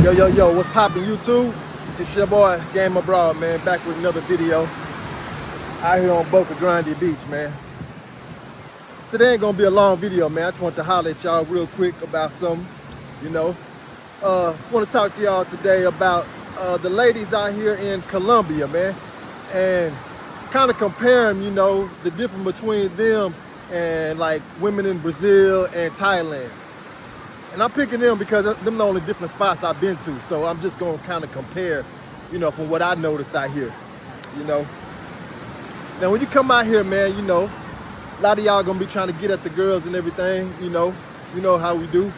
Yo, what's poppin' YouTube? It's your boy, Game Abroad, man, back with another video out here on Boca Grande Beach, man. Today ain't gonna be a long video, man. I just want to holler at y'all real quick about something, want to talk to y'all today about the ladies out here in Colombia, man, and kind of compare them, the difference between them and like women in Brazil and Thailand. And I'm picking them because them the only different spots I've been to. So I'm just gonna kind of compare, from what I noticed out here, Now when you come out here, man, a lot of y'all gonna be trying to get at the girls and everything, you know how we do.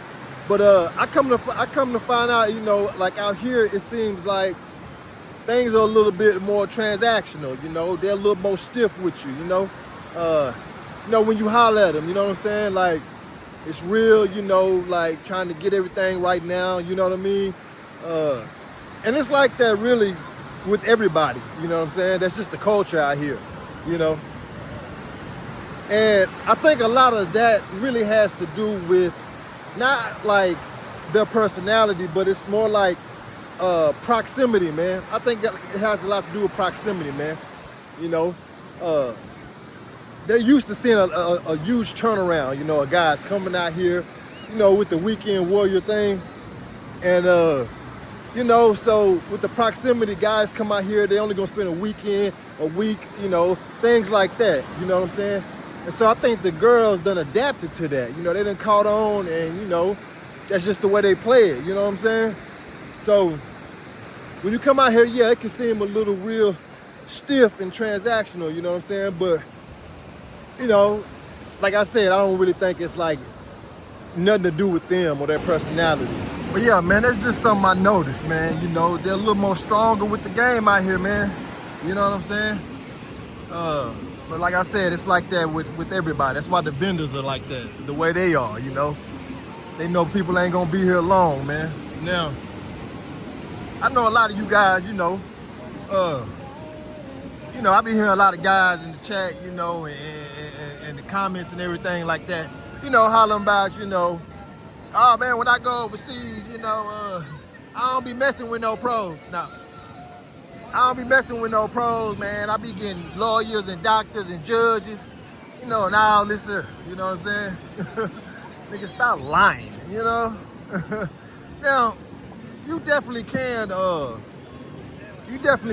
But I come to find out, like out here, it seems like things are a little bit more transactional, they're a little more stiff with you, when you holler at them, you know what I'm saying? Like, it's real, like trying to get everything right now, you know what I mean? And it's like that really with everybody, you know what I'm saying? That's just the culture out here, And I think a lot of that really has to do with not like their personality, but it's more like proximity, man. I think it has a lot to do with proximity, man. They're used to seeing a huge turnaround, of guys coming out here, with the weekend warrior thing. And, so with the proximity, guys come out here, they only gonna spend a weekend, a week, things like that, you know what I'm saying? And so I think the girls done adapted to that, they done caught on and, that's just the way they play it, you know what I'm saying? So when you come out here, yeah, it can seem a little real stiff and transactional, you know what I'm saying? But like I said, I don't really think it's like nothing to do with them or their personality. But yeah, man, that's just something I noticed, man. They're a little more stronger with the game out here, man. You know what I'm saying? But like I said, it's like that with everybody. That's why the vendors are like that, the way they are, They know people ain't gonna be here long, man. Now, I know a lot of you guys, I be hearing a lot of guys in the chat, and the comments and everything like that, hollering about, oh man, when I go overseas, I don't be messing with no pros. No, I don't be messing with no pros, man. I be getting lawyers and doctors and judges, and all this, you know what I'm saying? Nigga, stop lying, Now, you definitely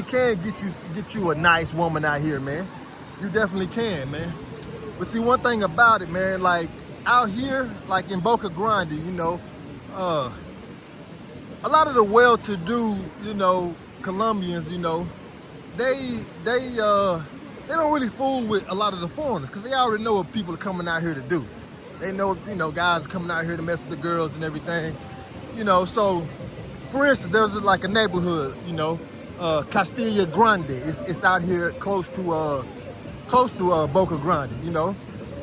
can, get you a nice woman out here, man. You definitely can, man. But see, one thing about it, man, like out here, like in Boca Grande, a lot of the well-to-do, Colombians, they don't really fool with a lot of the foreigners because they already know what people are coming out here to do. They know, guys are coming out here to mess with the girls and everything, So, for instance, there's like a neighborhood, Castilla Grande. It's out here close to Boca Grande,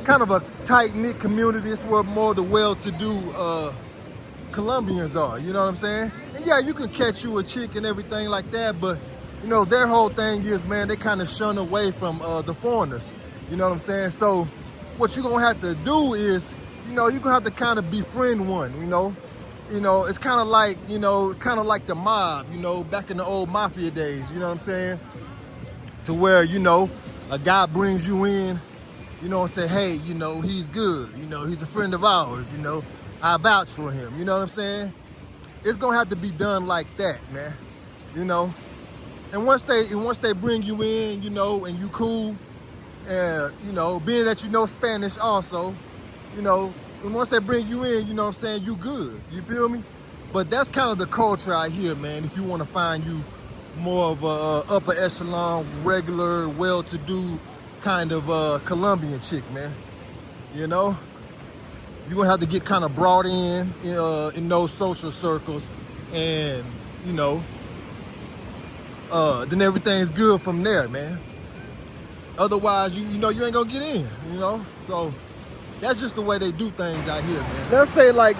kind of a tight-knit community. It's where more the well-to-do Colombians are, you know what I'm saying? And yeah, you can catch you a chick and everything like that, but their whole thing is, man, they kind of shun away from the foreigners, you know what I'm saying? So what you're gonna have to do is, you're gonna have to kind of befriend one, it's kind of like, the mob, back in the old mafia days, you know what I'm saying? To where, a guy brings you in, and say, hey, he's good, he's a friend of ours, I vouch for him, you know what I'm saying? It's gonna have to be done like that, man, And once they bring you in, and you cool, and, being that you know Spanish also, and once they bring you in, you know what I'm saying, you good, you feel me? But that's kind of the culture out here, man, if you want to find you more of a upper echelon, regular, well-to-do kind of Colombian chick, man. You're gonna have to get kind of brought in those social circles, and then everything's good from there, man. Otherwise, you ain't gonna get in, So that's just the way they do things out here, man. Let's say, like,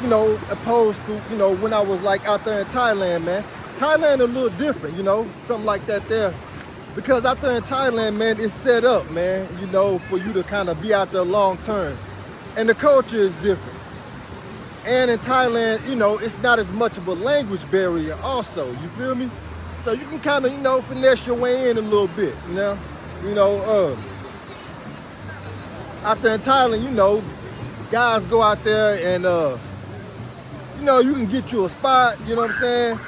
opposed to, when I was like out there in Thailand, man. Thailand a little different, something like that there. Because out there in Thailand, man, it's set up, man, for you to kind of be out there long term. And the culture is different. And in Thailand, you know, it's not as much of a language barrier also, you feel me? So you can kind of, you know, finesse your way in a little bit, you know? Out there in Thailand, you know, guys go out there and, you know, you can get you a spot, you know what I'm saying?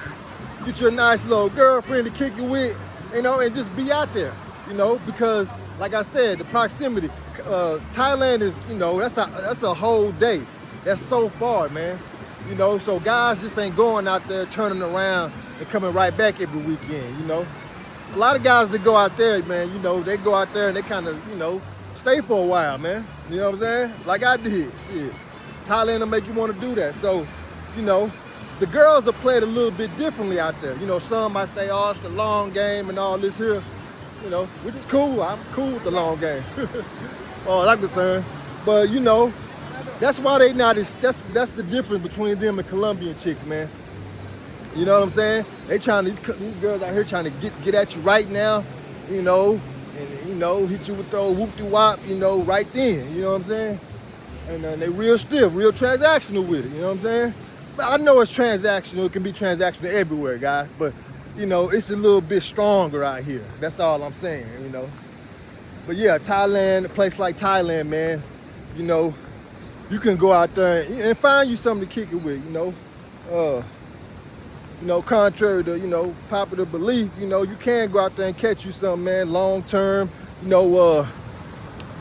Get you a nice little girlfriend to kick it with, you know, and just be out there, you know, because like I said, the proximity, Thailand is, you know, that's a whole day. That's so far, man. You know, so guys just ain't going out there turning around and coming right back every weekend, you know. A lot of guys that go out there, man, you know, they go out there and they kind of, you know, stay for a while, man. You know what I'm saying? Like I did, shit. Thailand will make you want to do that. So, you know, the girls are played a little bit differently out there. You know, some might say, oh, it's the long game and all this here, you know, which is cool. I'm cool with the long game. Oh, I'm concerned. But, you know, that's why they not, that's the difference between them and Colombian chicks, man. You know what I'm saying? They trying to, these girls out here trying to get at you right now, you know, and, you know, hit you with the old whoop-de-wop, you know, right then, you know what I'm saying? And they real stiff, real transactional with it, you know what I'm saying? But I know it's transactional, it can be transactional everywhere, guys, but, you know, it's a little bit stronger out here. That's all I'm saying, you know? But yeah, Thailand, a place like Thailand, man, you know, you can go out there and find you something to kick it with, you know? You know, contrary to, you know, popular belief, you know, you can go out there and catch you something, man, long term, you know,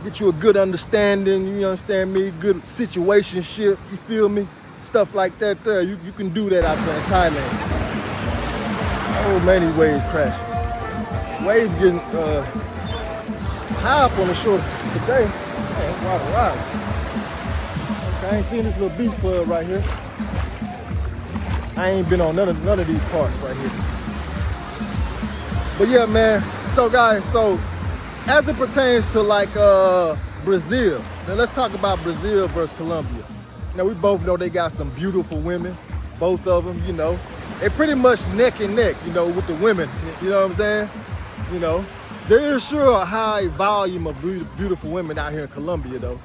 get you a good understanding, you understand me, good situationship, you feel me? Stuff like that there, you can do that out there in Thailand. Oh man, these waves crashing. Waves getting high up on the shore today. Man, wow. Okay, I ain't seen this little beach club right here. I ain't been on none of these parts right here. But yeah, man. So guys, so as it pertains to like Brazil, now let's talk about Brazil versus Colombia. Now we both know they got some beautiful women, both of them, you know. They're pretty much neck and neck, you know, with the women, you know what I'm saying? You know, there is sure a high volume of beautiful women out here in Colombia though.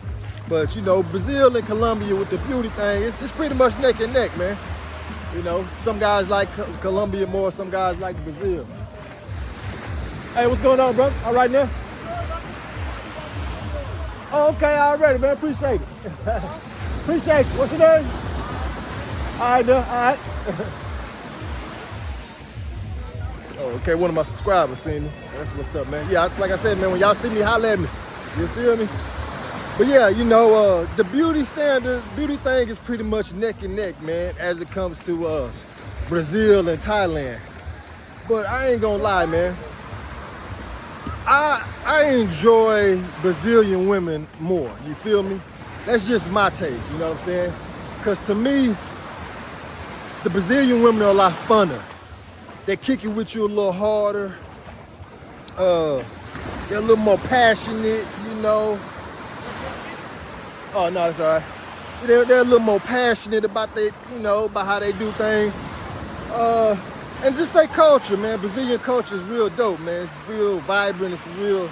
But you know, Brazil and Colombia with the beauty thing, it's pretty much neck and neck, man. You know, some guys like Colombia more, some guys like Brazil. Hey, what's going on, bro? All right now? Oh, okay, already, man. Appreciate it. Appreciate you. What's your name? All right, all right. Oh, okay, one of my subscribers seen me. That's what's up, man. Yeah, like I said, man, when y'all see me, holler at me. You feel me? But yeah, you know, the beauty thing is pretty much neck and neck, man, as it comes to Brazil and Thailand. But I ain't gonna lie, man. I enjoy Brazilian women more, you feel me? That's just my take, you know what I'm saying? Because to me, the Brazilian women are a lot funner. They kick it with you a little harder. They're a little more passionate, you know. Oh, no, that's all right. They're a little more passionate about about how they do things. And just their culture, man. Brazilian culture is real dope, man. It's real vibrant. It's real,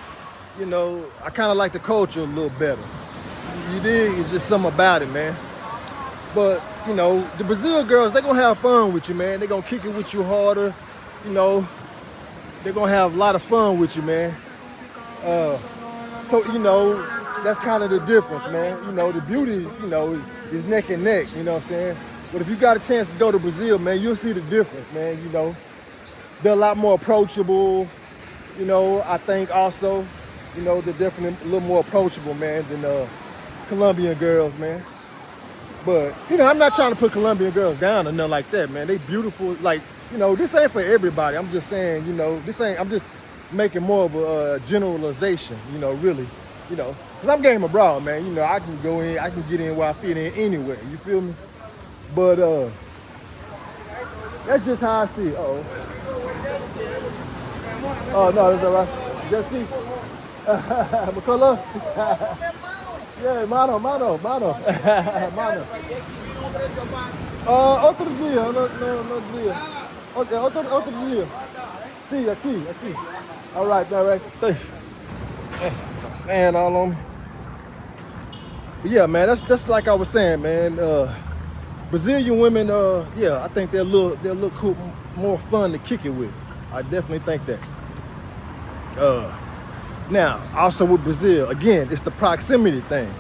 you know, I kind of like the culture a little better. You dig? It's just something about it, man. But, you know, the Brazil girls, they're going to have fun with you, man. They're going to kick it with you harder. You know, they're going to have a lot of fun with you, man. So, you know, that's kind of the difference, man. You know, the beauty, you know, is neck and neck, you know what I'm saying? But if you got a chance to go to Brazil, man, you'll see the difference, man, you know. They're a lot more approachable, you know, I think also, you know, they're definitely a little more approachable, man, than Colombian girls, man. But, you know, I'm not trying to put Colombian girls down or nothing like that, man. They beautiful, like, you know, this ain't for everybody. I'm just saying, you know, I'm just making more of a generalization, you know, really, you know. Because I'm game abroad, man. You know, I can go in, I can get in where I fit in anywhere, you feel me? But that's just how I see it. Oh no, that's all right. Just keep. McCullough. Yeah, mano. Mano. Otro día, no día. Okay, otro día. Sí, aquí. All right. Thanks. Sand all on me. But yeah, man, that's like I was saying, man. Brazilian women, yeah, I think they're a little cool, more fun to kick it with. I definitely think that. Now, also with Brazil, again, it's the proximity thing.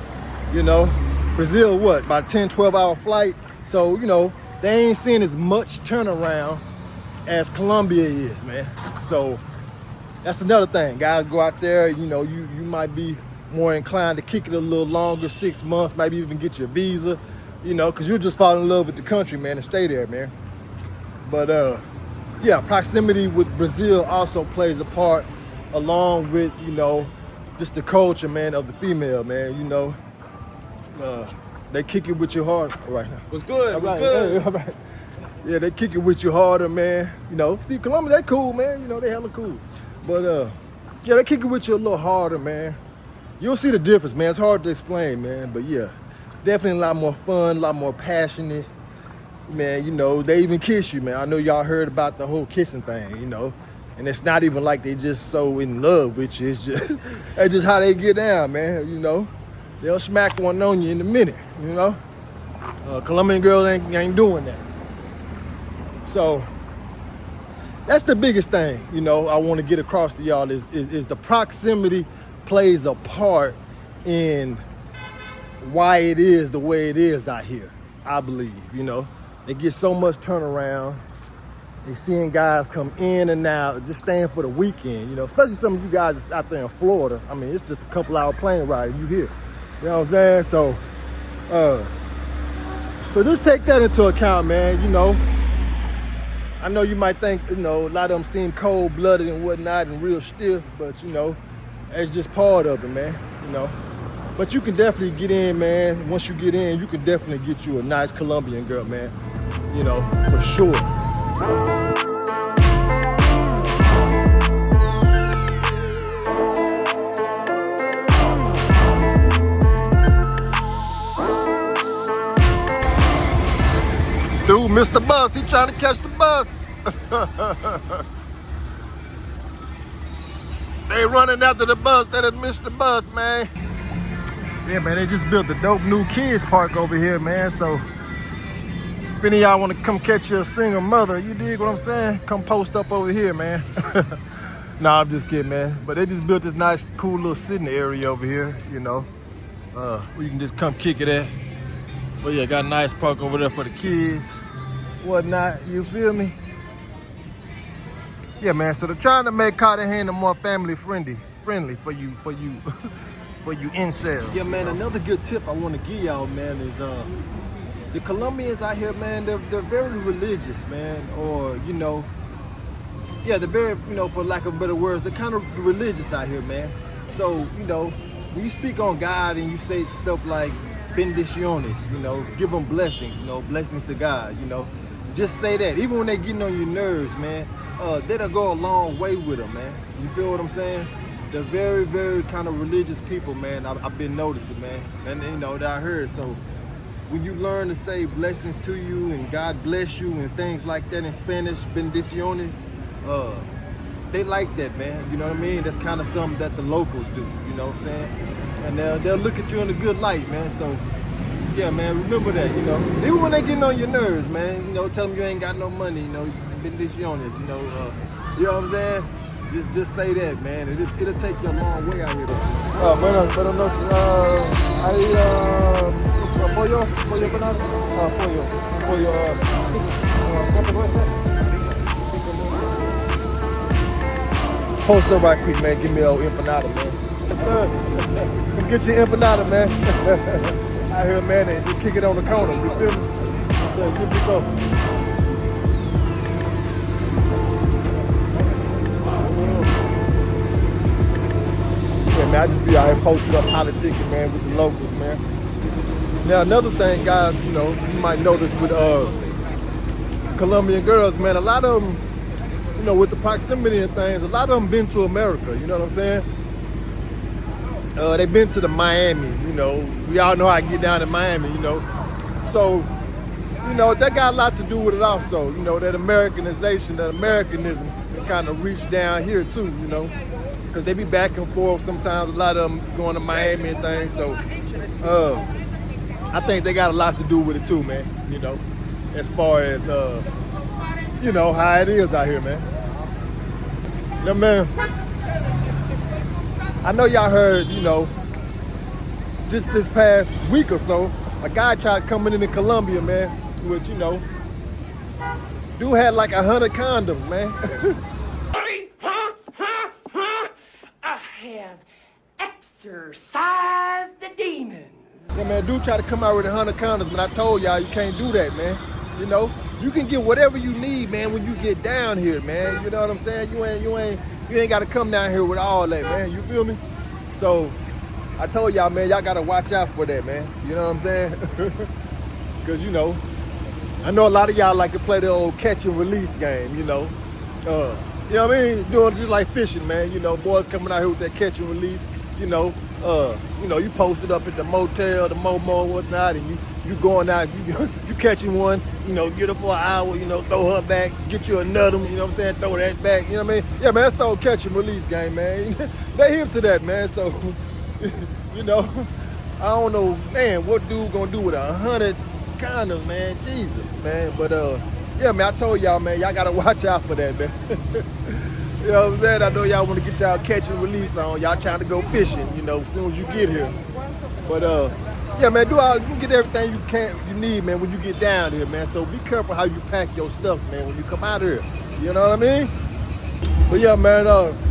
You know, Brazil, what, about a 10, 12-hour flight? So, you know, they ain't seeing as much turnaround as Colombia is, man. So that's another thing. Guys go out there, you know, you might be more inclined to kick it a little longer, 6 months, maybe even get your visa, you know, because you'll just fall in love with the country, man, and stay there, man. But, yeah, proximity with Brazil also plays a part, along with, you know, just the culture, man, of the female, man, you know. They kick it with you hard right now. What's good? All What's right, good? all right. Yeah, they kick it with you harder, man. You know, see, Colombia, they cool, man. You know, they hella cool. But, yeah, they kick it with you a little harder, man. You'll see the difference, man. It's hard to explain, man. But, yeah, definitely a lot more fun, a lot more passionate. Man, you know, they even kiss you, man. I know y'all heard about the whole kissing thing, you know. And it's not even like they just so in love with you. It's just, that's just how they get down, man, you know. They'll smack one on you in a minute, you know. Colombian girls ain't doing that. So that's the biggest thing, you know, I want to get across to y'all is the proximity plays a part in why it is the way it is out here, I believe, you know. They get so much turnaround. They seeing guys come in and out, just staying for the weekend, you know, especially some of you guys that's out there in Florida. I mean, it's just a couple-hour plane ride and you here. You know what I'm saying? So just take that into account, man, you know. I know you might think, you know, a lot of them seem cold-blooded and whatnot and real stiff, but, you know, that's just part of it, man, you know. But you can definitely get in, man. Once you get in, you can definitely get you a nice Colombian girl, man, you know, for sure. Dude missed the bus. He trying to catch the bus. They running after the bus. They done missed the bus, man. Yeah, man, they just built a dope new kids park over here, man. So if any of y'all want to come catch your single mother, you dig what I'm saying? Come post up over here, man. Nah, I'm just kidding, man. But they just built this nice, cool little sitting area over here, you know. Where you can just come kick it at. But yeah, got a nice park over there for the kids, whatnot, you feel me? Yeah, man, so they're trying to make Cartagena more family friendly for you for you incels. Yeah, man, another good tip I want to give y'all, man, is the Colombians out here, man, they're very religious, man, or, you know, yeah, they're very, you know, for lack of better words, they're kind of religious out here, man. So, you know, when you speak on God and you say stuff like bendiciones, you know, give them blessings, you know, blessings to God, you know, just say that. Even when they're getting on your nerves, man, that'll go a long way with them, man. You feel what I'm saying? They're very, very kind of religious people, man. I've been noticing, man, and you know that I heard. So when you learn to say blessings to you and God bless you and things like that in Spanish, bendiciones, they like that, man. You know what I mean? That's kind of something that the locals do. You know what I'm saying? And they'll look at you in a good light, man. So yeah, man, remember that. You know, even when they getting on your nerves, man. You know, tell them you ain't got no money. You know, bendiciones. You know what I'm saying? Just say that, man. It'll take you a long way out here. Buenas noches. Hay pollo empanado. Pollo. ¿Cuánto cuesta? Post up right quick, man. Give me an empanada, man. Yes, sir. Come get your empanada, man. Out here, man, and just kick it on the corner. You feel me? So, give me go. Yeah, man, I just be out here posting up politicking, man, with the locals, man. Now, another thing, guys, you know, you might notice with Colombian girls, man, a lot of them, you know, with the proximity and things, a lot of them been to America, you know what I'm saying? They've been to the Miami, you know. We all know how to get down to Miami, you know. So, you know, that got a lot to do with it also, you know, that Americanization, that Americanism kind of reached down here too, you know. Because they be back and forth sometimes, a lot of them going to Miami and things. So, I think they got a lot to do with it too, man. You know, as far as you know how it is out here, man. Yeah, man. I know y'all heard, you know, this past week or so, a guy tried coming into Colombia, man, which, you know, dude had like 100 condoms, man. I have exorcised the demon. Yeah, man, dude tried to come out with 100 condoms, but I told y'all you can't do that, man. You know, you can get whatever you need, man, when you get down here, man. You know what I'm saying? You ain't got to come down here with all that, man. You feel me? So I told y'all, man, y'all got to watch out for that, man. You know what I'm saying? Because, you know a lot of y'all like to play the old catch and release game, you know. You know what I mean? Doing just like fishing, man. You know, boys coming out here with that catch and release, you know, you posted up at the motel, the Momo and whatnot, and you going out, you catching one, you know, get her for an hour, you know, throw her back, get you another one, you know what I'm saying, throw that back, you know what I mean? Yeah, man, that's the old catch and release game, man. They hip to that, man, so, you know, I don't know, man, what dude gonna do with 100 condoms, man, Jesus, man, but, yeah, man, I told y'all, man, y'all gotta watch out for that, man. You know what I'm saying? I know y'all want to get y'all catch and release on. Y'all trying to go fishing, you know, as soon as you get here. But, yeah, man, you get everything you need, man, when you get down here, man. So be careful how you pack your stuff, man, when you come out here. You know what I mean? But, yeah, man,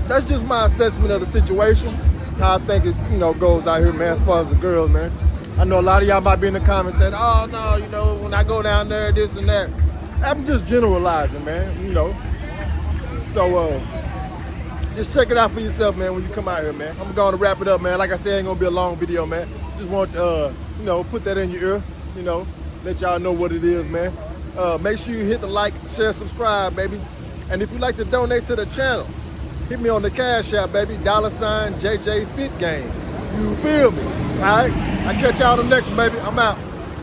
that's just my assessment of the situation, how I think it, you know, goes out here, man, as far as the girls, man. I know a lot of y'all might be in the comments saying, oh, no, you know, when I go down there, this and that. I'm just generalizing, man, you know. So, just check it out for yourself, man, when you come out here, man. I'm going to wrap it up, man. Like I said, it ain't going to be a long video, man. Just want to, you know, put that in your ear, you know, let y'all know what it is, man. Make sure you hit the like, share, subscribe, baby. And if you'd like to donate to the channel, hit me on the CashApp, baby, $jjfitgame. You feel me? All right? I'll catch y'all on the next one, baby. I'm out.